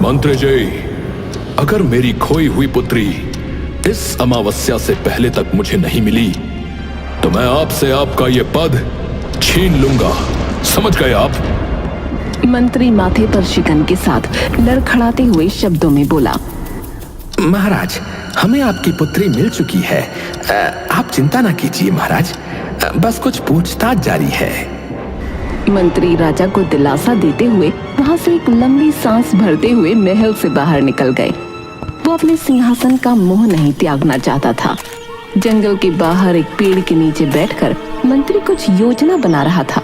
मंत्री जी, अगर मेरी खोई हुई पुत्री इस अमावस्या से पहले तक मुझे नहीं मिली तो मैं आपसे आपका ये पद छीन लूंगा। समझ गए आप? मंत्री माथे पर शिकन के साथ लड़खड़ाते हुए शब्दों में बोला। महाराज, हमें आपकी पुत्री मिल चुकी है। आप चिंता ना कीजिए महाराज, बस कुछ पूछताछ जारी है। मंत्री राजा को दिलासा देते हुए वहां से एक लंबी सांस भरते हुए महल से बाहर निकल गए। वो अपने सिंहासन का मोह नहीं त्यागना चाहता था। जंगल के बाहर एक पेड़ के नीचे बैठकर मंत्री कुछ योजना बना रहा था।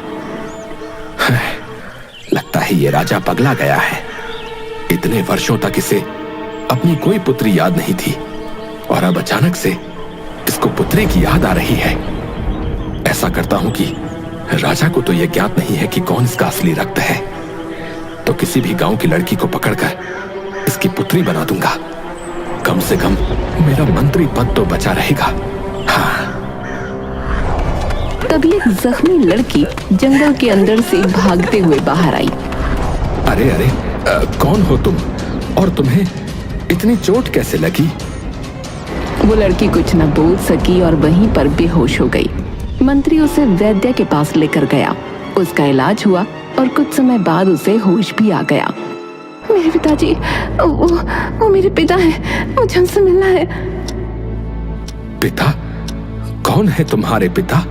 लगता है ये राजा पगला गया है। इतने वर्षों तक इसे अपनी कोई पुत्री याद नहीं थी और अब अचानक से इसको पुत्री की याद आ रही है। ऐसा करता हूं कि राजा को तो यह ज्ञात नहीं है कि कौन इसका असली रक्त है, तो किसी भी गांव की लड़की को पकड़कर इसकी पुत्री बना दूंगा। कम से कम मेरा मंत्री पद तो बचा रहेगा। हाँ। तभी एक जख्मी लड़की जंगल के अंदर से भागते हुए बाहर आई। अरे अरे, कौन हो तुम और तुम्हें इतनी चोट कैसे लगी? वो लड़की कुछ न बोल सकी और वहीं पर बेहोश हो गई। मंत्री उसे वैद्य के पास लेकर गया। उसका इलाज हुआ और कुछ समय बाद उसे होश भी आ गया। मेरे पिताजी, वो मेरे पिता हैं, मुझे उनसे मिलना है। पिता? कौन है तुम्हारे पिता?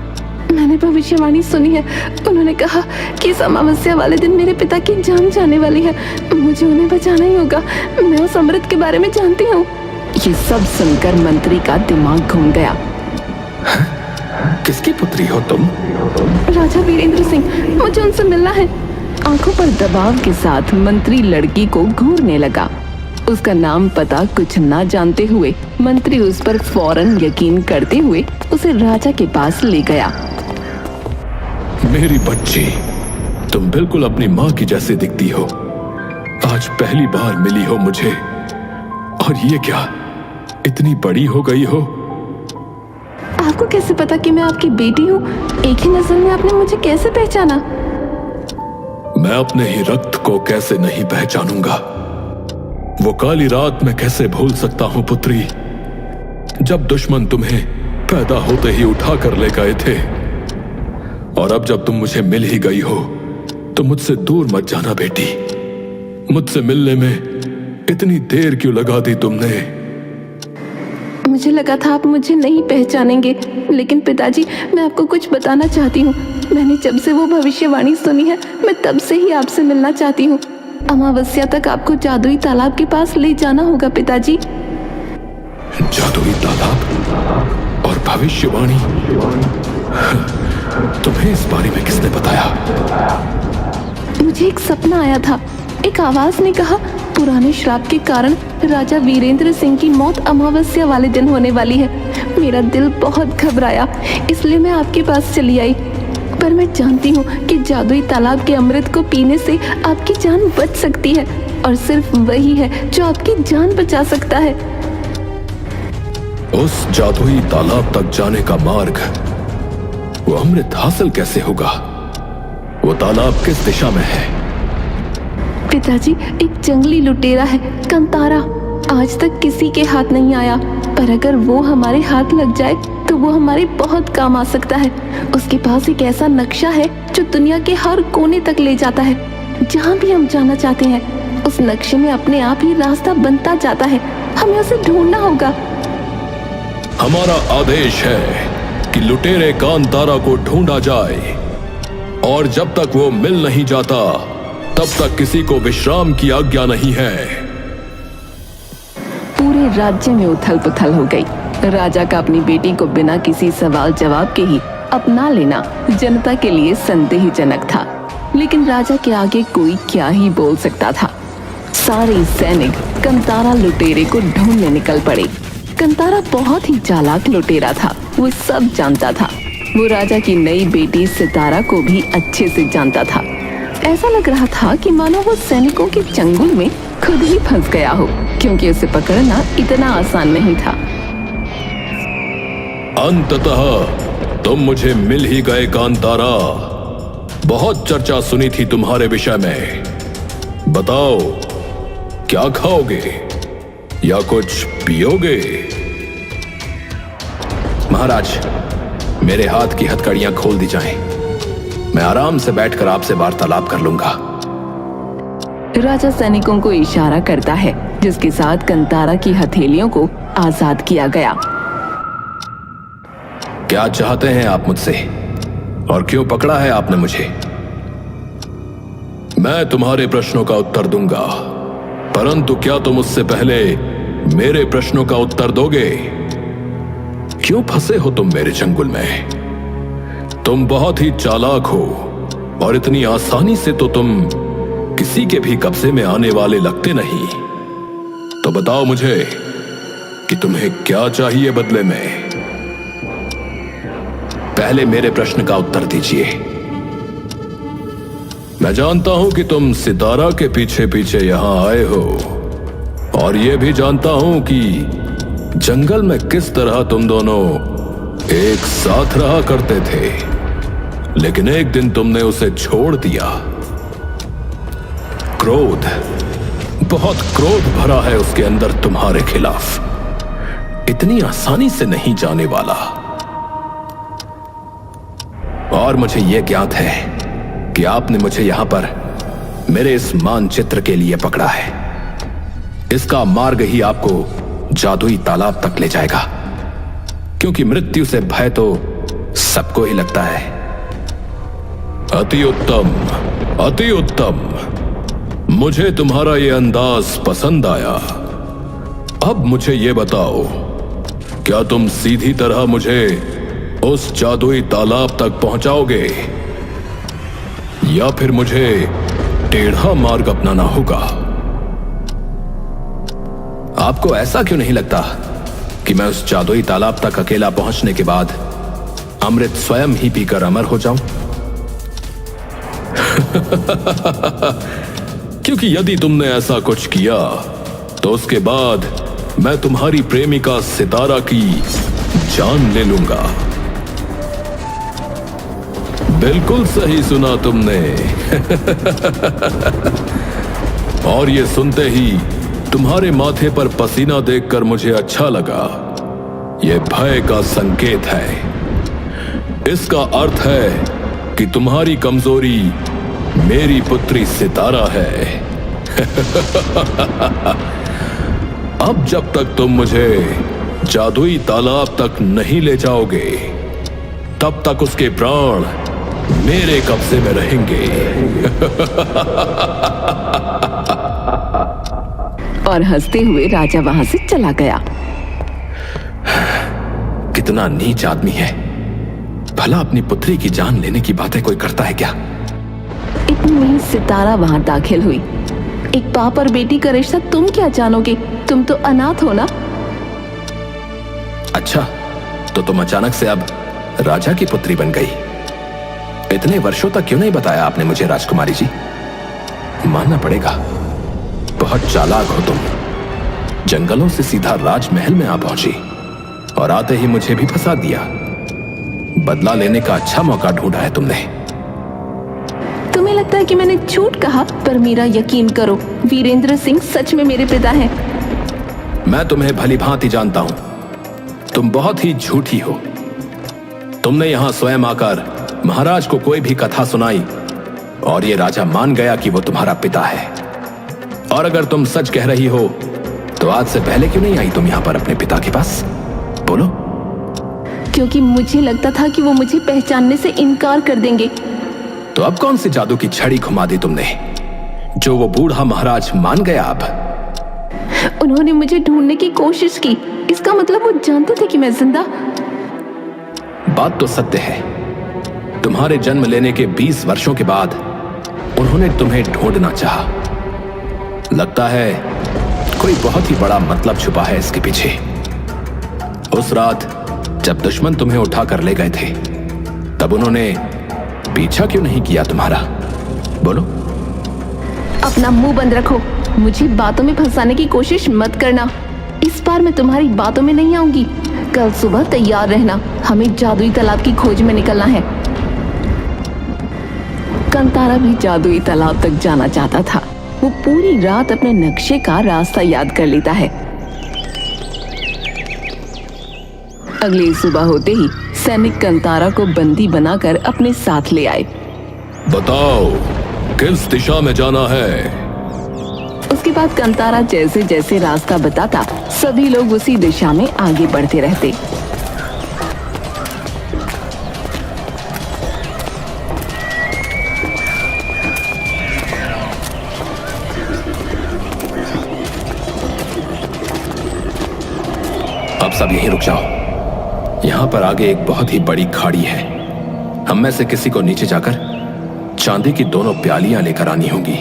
मैंने भविष्यवाणी सुनी है। उन्होंने कहा कि इस अमावस्या वाले दिन मेरे पिता की जान जाने वाली है। मुझे उन्हें बचाना ही होगा। मैं उस अमृत के बारे में जानती हूँ। ये सब सुनकर मंत्री का दिमाग घूम गया। किसकी पुत्री हो तुम? राजा वीरेंद्र सिंह, मुझे उनसे मिलना है। आंखों पर दबाव के साथ मंत्री लड़की को घूरने लगा। उसका नाम पता कुछ ना जानते हुए मंत्री उस पर फौरन यकीन करते हुए उसे राजा के पास ले गया। मेरी बच्ची, तुम बिल्कुल अपनी माँ की जैसी दिखती हो। आज पहली बार मिली हो मुझे। और ये क्या, इतनी बड़ी हो गई हो? आपको कैसे पता कि मैं आपकी बेटी हूँ? एक ही नजर में आपने मुझे कैसे पहचाना? मैं अपने ही रक्त को कैसे नहीं पहचानूंगा? वो काली रात मैं कैसे भूल सकता हूं पुत्री, जब दुश्मन तुम्हें पैदा होते ही उठा कर ले गए थे। और अब जब तुम मुझे मिल ही गई हो तो मुझसे दूर मत जाना बेटी। मुझसे मिलने में इतनी देर क्यों लगा दी तुमने? मुझे लगा था आप मुझे नहीं पहचानेंगे, लेकिन पिताजी, मैं आपको कुछ बताना चाहती हूँ। मैंने जब से वो भविष्यवाणी सुनी है, मैं तब से ही आपसे मिलना चाहती हूँ। अमावस्या तक आपको जादुई तालाब के पास ले जाना होगा पिताजी। जादुई तालाब और भविष्यवाणी? तुम्हें इस बारे में किसने बताया? मुझे एक सपना आया था। एक आवाज ने कहा, पुराने श्राप के कारण राजा वीरेंद्र सिंह की मौत अमावस्या वाले दिन होने वाली है। मेरा दिल बहुत घबराया, इसलिए मैं आपके पास चली आई। पर मैं जानती हूँ कि जादुई तालाब के अमृत को पीने से आपकी जान बच सकती है, और सिर्फ वही है जो आपकी जान बचा सकता है। उस जादुई तालाब तक जाने का मार्ग, वो अमृत हासिल कैसे होगा? वो तालाब किस दिशा में है? पिताजी, एक जंगली लुटेरा है, कंतारा। आज तक किसी के हाथ नहीं आया, पर अगर वो हमारे हाथ लग जाए तो वो हमारे बहुत काम आ सकता है। उसके पास एक ऐसा नक्शा है जो दुनिया के हर कोने तक ले जाता है। जहाँ भी हम जाना चाहते हैं, उस नक्शे में अपने आप ही रास्ता बनता जाता है। हमें उसे ढूंढना होगा। हमारा आदेश है कि लुटेरे कांतारा को ढूंढा जाए, और जब तक वो मिल नहीं जाता तब तक किसी को विश्राम की आज्ञा नहीं है। पूरे राज्य में उथल पुथल हो गई। राजा का अपनी बेटी को बिना किसी सवाल जवाब के ही अपना लेना जनता के लिए संदेहजनक था, लेकिन राजा के आगे कोई क्या ही बोल सकता था। सारे सैनिक कंतारा लुटेरे को ढूंढने निकल पड़े। कंतारा बहुत ही चालाक लुटेरा था, वो सब जानता था। वो राजा की नई बेटी सितारा को भी अच्छे से जानता था। ऐसा लग रहा था कि मानो वो सैनिकों के चंगुल में खुद ही फंस गया हो, क्योंकि उसे पकड़ना इतना आसान नहीं था। अंततः तुम मुझे मिल ही गए कांतारा। बहुत चर्चा सुनी थी तुम्हारे विषय में। बताओ, क्या खाओगे या कुछ पियोगे? महाराज, मेरे हाथ की हथकड़ियां खोल दी जाएं। मैं आराम से बैठकर आपसे वार्तालाप कर लूंगा। राजा सैनिकों को इशारा करता है, जिसके साथ कंतारा की हथेलियों को आजाद किया गया। क्या चाहते हैं आप मुझसे और क्यों पकड़ा है आपने मुझे? मैं तुम्हारे प्रश्नों का उत्तर दूंगा, परंतु क्या तुम उससे पहले मेरे प्रश्नों का उत्तर दोगे? क्यों फंसे हो तुम मेरे चंगुल में? तुम बहुत ही चालाक हो और इतनी आसानी से तो तुम किसी के भी कब्जे में आने वाले लगते नहीं। तो बताओ मुझे कि तुम्हें क्या चाहिए बदले में? पहले मेरे प्रश्न का उत्तर दीजिए। मैं जानता हूं कि तुम सितारा के पीछे पीछे यहां आए हो, और यह भी जानता हूं कि जंगल में किस तरह तुम दोनों एक साथ रहा करते थे, लेकिन एक दिन तुमने उसे छोड़ दिया। क्रोध, बहुत क्रोध भरा है उसके अंदर तुम्हारे खिलाफ, इतनी आसानी से नहीं जाने वाला। और मुझे यह ज्ञात है कि आपने मुझे यहां पर मेरे इस मानचित्र के लिए पकड़ा है। इसका मार्ग ही आपको जादुई तालाब तक ले जाएगा, क्योंकि मृत्यु से भय तो सबको ही लगता है। अति उत्तम, अति उत्तम। मुझे तुम्हारा यह अंदाज पसंद आया। अब मुझे यह बताओ, क्या तुम सीधी तरह मुझे उस जादुई तालाब तक पहुंचाओगे या फिर मुझे टेढ़ा मार्ग अपनाना होगा? आपको ऐसा क्यों नहीं लगता कि मैं उस जादुई तालाब तक अकेला पहुंचने के बाद अमृत स्वयं ही पीकर अमर हो जाऊं? क्योंकि यदि तुमने ऐसा कुछ किया तो उसके बाद मैं तुम्हारी प्रेमिका सितारा की जान ले लूंगा। बिल्कुल सही सुना तुमने। और ये सुनते ही तुम्हारे माथे पर पसीना देखकर मुझे अच्छा लगा। यह भय का संकेत है। इसका अर्थ है कि तुम्हारी कमजोरी मेरी पुत्री सितारा है। अब जब तक तुम मुझे जादुई तालाब तक नहीं ले जाओगे, तब तक उसके प्राण मेरे कब्जे में रहेंगे। और हंसते हुए राजा वहां से चला गया। कितना नीच आदमी है। भला अपनी पुत्री की जान लेने की बातें कोई करता है क्या? इतनी में सितारा वहां दाखिल हुई। एक बाप और बेटी का रिश्ता तुम क्या जानोगे? तुम तो अनाथ हो ना। अच्छा, तो तुम अचानक से अब राजा की पुत्री बन गई। इतने वर्षों तक क्यों नहीं बताया आपने मुझे राजकुमारी जी? मानना पड़ेगा, बहुत चालाक हो तुम। जंगलों से सीधा राजमहल में आ पहुंची और आते ही मुझे भी फंसा दिया। बदला लेने का अच्छा मौका ढूंढा है तुमने। तुम्हें लगता है कि मैंने झूठ कहा, पर मेरा यकीन करो, वीरेंद्र सिंह सच में मेरे पिता हैं। मैं तुम्हें भली भांति जानता हूं, तुम बहुत ही झूठी हो। तुमने यहां स्वयं आकर महाराज को कोई भी कथा सुनाई और ये राजा मान गया कि वो तुम्हारा पिता है। और अगर तुम सच कह रही हो तो आज से पहले क्यों नहीं आई तुम यहां पर अपने पिता के पास? बोलो। क्योंकि मुझे लगता था कि वो मुझे पहचानने से इनकार कर देंगे। तो अब कौन सी जादू की छड़ी घुमा दी तुमने जो वो बूढ़ा महाराज मान गया? अब उन्होंने मुझे ढूंढने की कोशिश की, इसका मतलब वो जानते थे कि मैं जिंदा। बात तो सत्य है। तुम्हारे जन्म लेने के 20 वर्षों के बाद उन्होंने तुम्हें ढूंढना चाहा। लगता है कोई बहुत ही बड़ा मतलब छुपा है इसके पीछे। उस रात जब दुश्मन तुम्हें उठा कर ले गए थे, तब उन्होंने पीछा क्यों नहीं किया तुम्हारा? बोलो। अपना मुंह बंद रखो, मुझे बातों में फंसाने की कोशिश मत करना। इस बार मैं तुम्हारी बातों में नहीं आऊंगी। कल सुबह तैयार रहना, हमें जादुई तालाब की खोज में निकलना है। कंतारा भी जादुई तालाब तक जाना चाहता था, वो पूरी रात अपने नक्शे का रास्ता याद कर लेता है। अगली सुबह होते ही सैनिक कंतारा को बंदी बनाकर अपने साथ ले आए। बताओ किस दिशा में जाना है? उसके बाद कंतारा जैसे जैसे रास्ता बताता सभी लोग उसी दिशा में आगे बढ़ते रहते। अब सब यहीं रुक जाओ। यहां पर आगे एक बहुत ही बड़ी खाड़ी है। हम में से किसी को नीचे जाकर चांदी की दोनों प्यालियां लेकर आनी होंगी।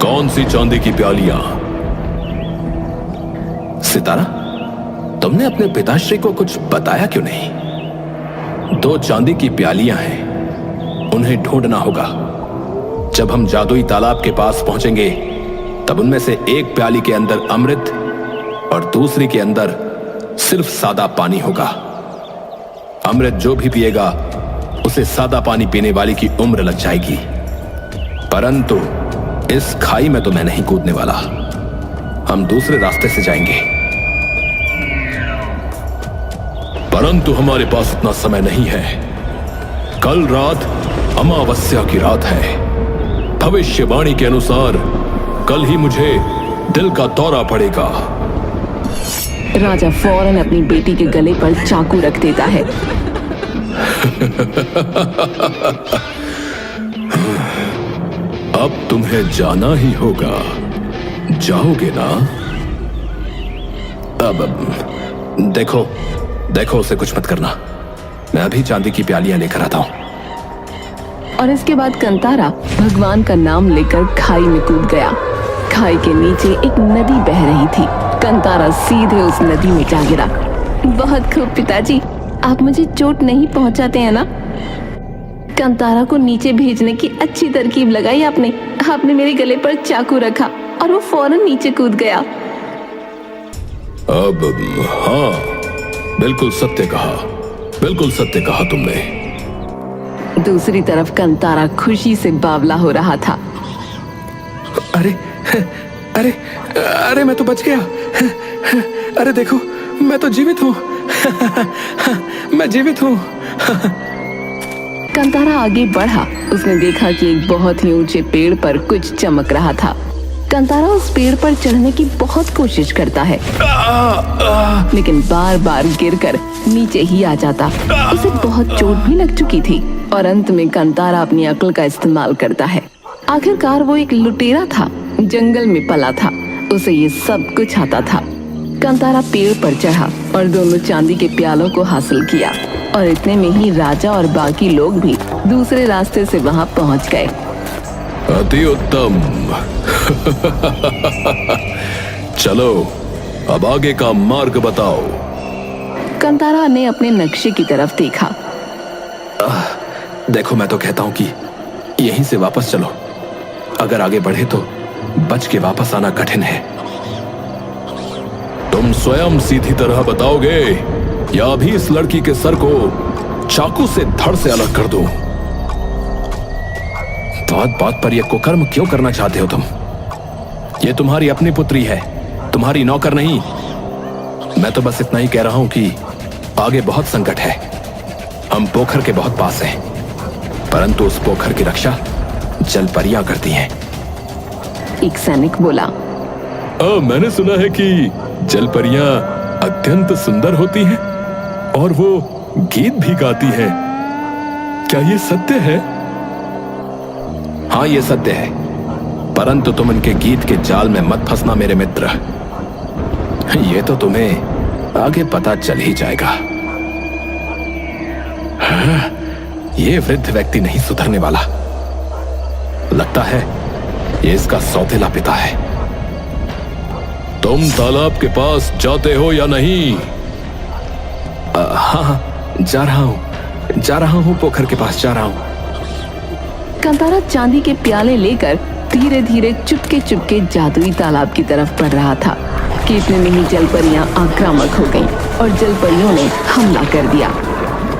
कौन सी चांदी की प्यालियां? सितारा, तुमने अपने पिताश्री को कुछ बताया क्यों नहीं? 2 चांदी की प्यालियां हैं, उन्हें ढूंढना होगा। जब हम जादुई तालाब के पास पहुंचेंगे तब उनमें से एक प्याली के अंदर अमृत और दूसरी के अंदर सिर्फ सादा पानी होगा। अमृत जो भी पिएगा उसे सादा पानी पीने वाले की उम्र लग जाएगी। परंतु इस खाई में तो मैं नहीं कूदने वाला। हम दूसरे रास्ते से जाएंगे। परंतु हमारे पास इतना समय नहीं है। कल रात अमावस्या की रात है। भविष्यवाणी के अनुसार कल ही मुझे दिल का दौरा पड़ेगा। राजा फौरन अपनी बेटी के गले पर चाकू रख देता है। अब तुम्हें जाना ही होगा, जाओगे ना? अब देखो उसे कुछ मत करना। मैं अभी चांदी की प्यालियां लेकर आता हूं। और इसके बाद कंतारा भगवान का नाम लेकर खाई में कूद गया। खाई के नीचे एक नदी बह रही थी। कंतारा सीधे उस नदी में जा गिरा। बहुत खूब पिताजी, आप मुझे चोट नहीं पहुंचाते हैं ना? कंतारा को नीचे भेजने की अच्छी तरकीब लगाई आपने मेरे गले पर चाकू रखा और वो फौरन नीचे कूद गया। अब हाँ, बिल्कुल सत्य कहा तुमने। दूसरी तरफ कंतारा खुशी से बावला हो रहा था। अरे अरे अरे, मैं तो बच गया। अरे देखो, मैं तो जीवित हूँ। मैं जीवित हूँ। कंतारा आगे बढ़ा। उसने देखा कि एक बहुत ही ऊंचे पेड़ पर कुछ चमक रहा था। कंतारा उस पेड़ पर चढ़ने की बहुत कोशिश करता है, लेकिन बार बार गिरकर नीचे ही आ जाता। उसे बहुत चोट भी लग चुकी थी और अंत में कंतारा अपनी अक्ल का इस्तेमाल करता है। आखिरकार वो एक लुटेरा था, जंगल में पला था, उसे ये सब कुछ आता था। कंतारा पेड़ पर चढ़ा और दोनों चांदी के प्यालों को हासिल किया और इतने में ही राजा और बाकी लोग भी दूसरे रास्ते से वहां पहुंच गए। अति उत्तम। चलो अब आगे का मार्ग बताओ। कंतारा ने अपने नक्शे की तरफ देखा। देखो, मैं तो कहता हूं कि यहीं से वापस चलो। अगर आगे बढ़े तो बच के वापस आना कठिन है। तुम स्वयं सीधी तरह बताओगे या अभी इस लड़की के सर को चाकू से धड़ से अलग कर दूं? बात बात पर यह कुकर्म क्यों करना चाहते हो तुम? ये तुम्हारी अपनी पुत्री है, तुम्हारी नौकर नहीं। मैं तो बस इतना ही कह रहा हूं कि आगे बहुत संकट है। हम पोखर के बहुत पास हैं, परंतु उस पोखर की रक्षा जलपरियां करती हैं। एक सैनिक बोला। मैंने सुना है कि जलपरियां अत्यंत सुंदर होती हैं और वो गीत भी गाती हैं। क्या ये सत्य है? हाँ, ये सत्य है, परंतु तुम उनके गीत के जाल में मत फंसना मेरे मित्र। ये तो तुम्हें आगे पता चल ही जाएगा। हाँ, ये वृद्ध व्यक्ति नहीं सुधरने वाला। लगता है ये इसका सौतेला पिता है। तुम तालाब के पास जाते हो या नहीं? हाँ, जा रहा हूँ, पोखर के पास जा रहा हूँ। कंतारा चांदी के प्याले लेकर धीरे धीरे चुपके चुपके जादुई तालाब की तरफ बढ़ रहा था कि इतने में ही जलपरियां आक्रामक हो गईं और जलपरियों ने हमला कर दिया।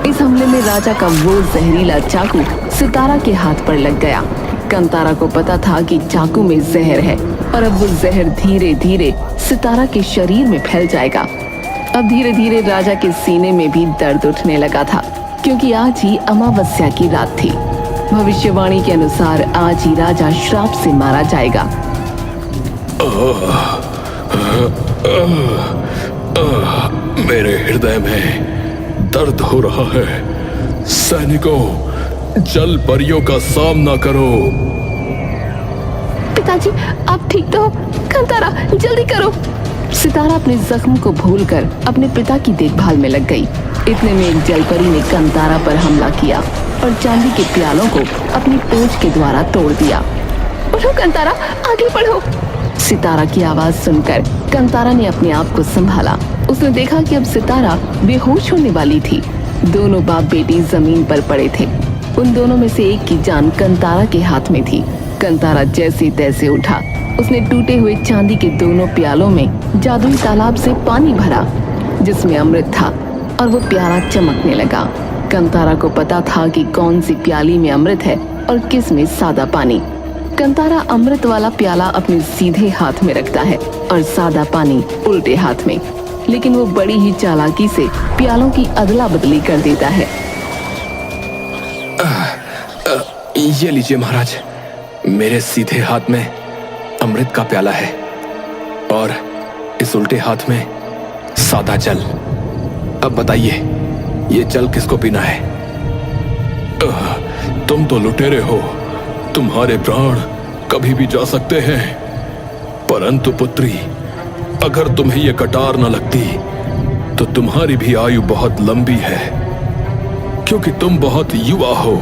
इस हमले में राजा का वो जहरीला चाकू सितारा के हाथ पर लग गया। कंतारा को पता था कि चाकू में जहर है और अब वो जहर धीरे धीरे सितारा के शरीर में फैल जाएगा। अब धीरे धीरे राजा के सीने में भी दर्द उठने लगा था, क्योंकि आज ही अमावस्या की रात थी। भविष्यवाणी के अनुसार आज ही राजा श्राप से मारा जाएगा। मेरे हृदय में दर्द हो रहा है। सैनिकों, जल परियों का सामना करो। पिताजी, आप ठीक तो हो? कंतारा, जल्दी करो। सितारा अपने जख्म को भूलकर अपने पिता की देखभाल में लग गई। इतने में एक जलपरी ने कंतारा पर हमला किया और चांदी के प्यालों को अपनी पूंछ के द्वारा तोड़ दिया। उठो कंतारा, आगे बढ़ो। सितारा की आवाज सुनकर कंतारा ने अपने आप को संभाला। उसने देखा कि अब सितारा बेहोश होने वाली थी। दोनों बाप बेटी जमीन पर पड़े थे। उन दोनों में से एक की जान कंतारा के हाथ में थी। कंतारा जैसे तैसे उठा। उसने टूटे हुए चांदी के दोनों प्यालों में जादुई तालाब से पानी भरा, जिसमें अमृत था, और वो प्याला चमकने लगा। कंतारा को पता था कि कौन सी प्याली में अमृत है और किस में सादा पानी। कंतारा अमृत वाला प्याला अपने सीधे हाथ में रखता है और सादा पानी उल्टे हाथ में, लेकिन वो बड़ी ही चालाकी से प्यालों की अदला बदली कर देता है। ये लीजिए महाराज, मेरे सीधे हाथ में अमृत का प्याला है और इस उल्टे हाथ में सादा जल। अब बताइए, ये जल किसको पीना है? तुम तो लुटेरे हो, तुम्हारे प्राण कभी भी जा सकते हैं। परंतु पुत्री, अगर तुम्हें ये कटार न लगती तो तुम्हारी भी आयु बहुत लंबी है, क्योंकि तुम बहुत युवा हो।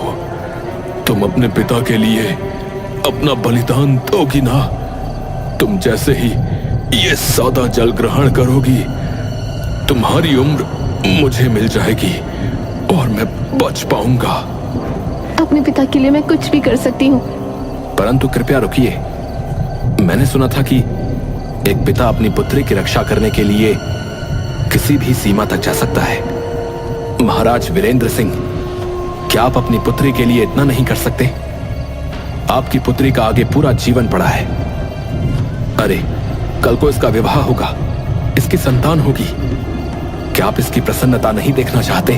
तुम अपने पिता के लिए अपना बलिदान दोगी ना। तुम जैसे ही ये सादा जल ग्रहण करोगी, तुम्हारी उम्र मुझे मिल जाएगी और मैं बच पाऊंगा। अपने पिता के लिए मैं कुछ भी कर सकती हूँ। परंतु कृपया रुकिए। मैंने सुना था कि एक पिता अपनी पुत्री की रक्षा करने के लिए किसी भी सीमा तक जा सकता है। महाराज वीरेंद्र सिंह, क्या आप अपनी पुत्री के लिए इतना नहीं कर सकते? आपकी पुत्री का आगे पूरा जीवन पड़ा है। अरे, कल को इसका विवाह होगा, इसकी संतान होगी। क्या आप इसकी प्रसन्नता नहीं देखना चाहते?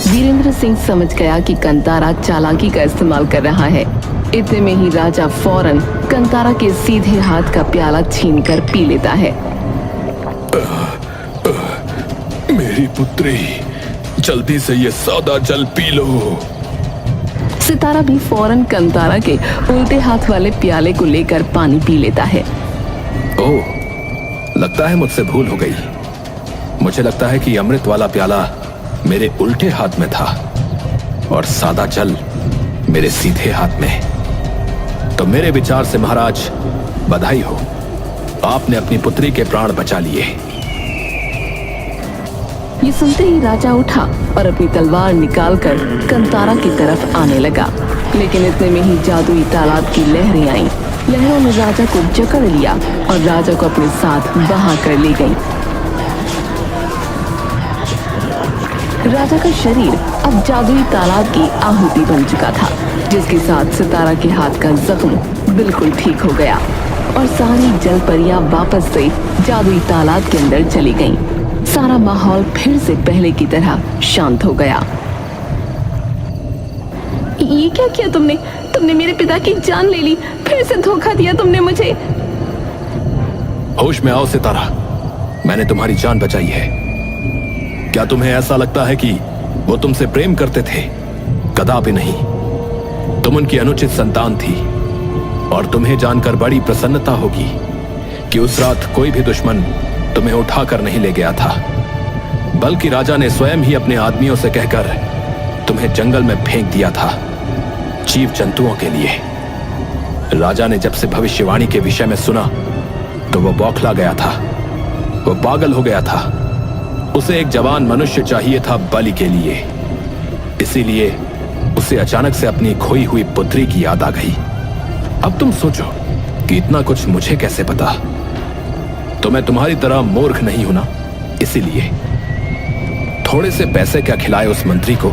वीरेंद्र सिंह समझ गया कि कंतारा चालाकी का इस्तेमाल कर रहा है। इतने में ही राजा फौरन कंतारा के सीधे हाथ का प्याला छीनकर पी लेता है। मेरी पुत्री, जल्दी से ये सादा जल पी लो। सितारा भी फौरन कंतारा के उल्टे हाथ वाले प्याले को लेकर पानी पी लेता है। ओह, लगता है मुझसे भूल हो गई। मुझे लगता है कि अमृत वाला प्याला मेरे उल्टे हाथ में था और सादा जल मेरे सीधे हाथ में। तो मेरे विचार से महाराज, बधाई हो, आपने अपनी पुत्री के प्राण बचा लिए। ये सुनते ही राजा उठा और अपनी तलवार निकालकर कंतारा की तरफ आने लगा, लेकिन इतने में ही जादुई तालाब की लहरें आईं। लहरों ने राजा को जकड़ लिया और राजा को अपने साथ बहा कर ले गईं। राजा का शरीर अब जादुई तालाब की आहुति बन चुका था, जिसके साथ सितारा के हाथ का जख्म बिल्कुल ठीक हो गया और सारी जलपरियां वापस से जादुई तालाब के अंदर चली गईं। सारा माहौल फिर से पहले की तरह शांत हो गया। ये क्या किया तुमने? तुमने मेरे पिता की जान ले ली, फिर से धोखा दिया तुमने मुझे। होश में आओ सितारा, मैंने तुम्हारी जान बचाई है। क्या तुम्हें ऐसा लगता है कि वो तुमसे प्रेम करते थे? कदापि नहीं। तुम उनकी अनुचित संतान थी और तुम्हें जानकर बड़ी प्रसन्नता होगी कि उस रात कोई भी दुश्मन तुम्हें उठाकर नहीं ले गया था, बल्कि राजा ने स्वयं ही अपने आदमियों से कहकर तुम्हें जंगल में फेंक दिया था, जीव जंतुओं के लिए। राजा ने जब से भविष्यवाणी के विषय में सुना तो वो बौखला गया था, वो पागल हो गया था। उसे एक जवान मनुष्य चाहिए था बलि के लिए, इसीलिए उसे अचानक से अपनी खोई हुई पुत्री की याद आ गई। अब तुम सोचो कि इतना कुछ मुझे कैसे पता? तो मैं तुम्हारी तरह मूर्ख नहीं हूं ना, इसीलिए थोड़े से पैसे क्या खिलाए उस मंत्री को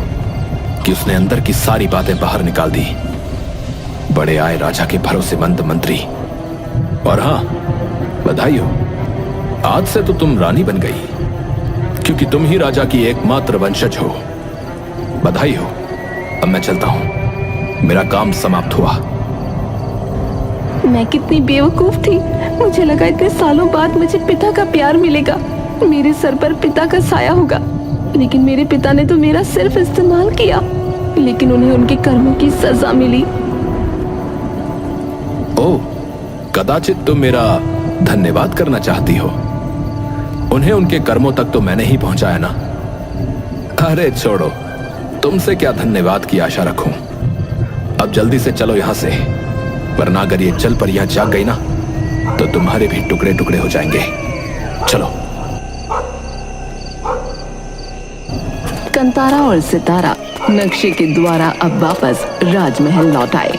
कि उसने अंदर की सारी बातें बाहर निकाल दी। बड़े आए राजा के भरोसेमंद मंत्री। और हां, बधाई हो, आज से तो तुम रानी बन गई, क्योंकि तुम ही राजा की एकमात्र वंशज हो। बधाई हो। अब मैं चलता हूं, मेरा काम समाप्त हुआ। मैं कितनी बेवकूफ थी। मुझे लगा इतने सालों बाद मुझे पिता का प्यार मिलेगा, मेरे सर पर पिता का साया होगा। लेकिन मेरे पिता ने तो मेरा सिर्फ इस्तेमाल किया, लेकिन उन्हें उनके कर्मों की सजा मिली। ओह, कदाचित तुम मेरा धन्यवाद करना चाहती हो। उन्हें उनके कर्मों तक तो मैंने ही पहुंचाया ना। अरे छोड़ो, तुमसे क्या धन्यवाद की आशा रखूं। अब जल्दी से चलो यहां से, वरना अगर ये चल पर यहां जाग गई ना तो तुम्हारे भी टुकड़े टुकड़े हो जाएंगे। चलो। कंतारा और सितारा नक्शे के द्वारा अब वापस राजमहल लौट आए।